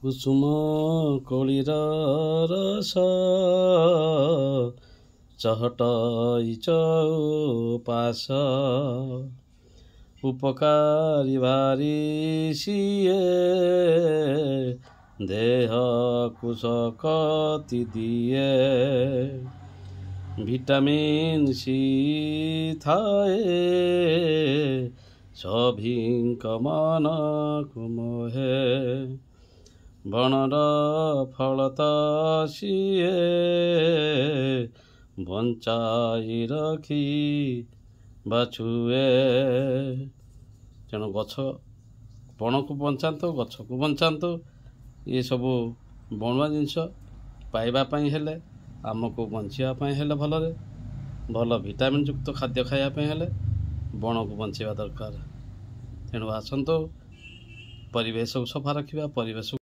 कुसुम कोलीर रस चहटई चौपास उपकारी भारी सिए देह कुशकति दिए ভিটামিন সি থায়ে সভিଙ୍କ মনକୁ ମୋহে ବଣର ଫଳ ତ ସିଏ ବଞ୍ଚାଇ ରଖି ବାଛୁଏ। ତେଣୁ ଗଛ ବଣକୁ ବଞ୍ଚାନ୍ତୁ, ଗଛକୁ ବଞ୍ଚାନ୍ତୁ। ଏସବୁ ବଣୁଆ ଜିନିଷ ପାଇବା ପାଇଁ ହେଲେ, ଆମକୁ ବଞ୍ଚିବା ପାଇଁ ହେଲେ, ଭଲ ଭିଟାମିନ୍ ଯୁକ୍ତ ଖାଦ୍ୟ ଖାଇବା ପାଇଁ ହେଲେ ବଣକୁ ବଞ୍ଚିବା ଦରକାର। ତେଣୁ ଆସନ୍ତୁ ପରିବେଶକୁ ସଫା ରଖିବା, ପରିବେଶକୁ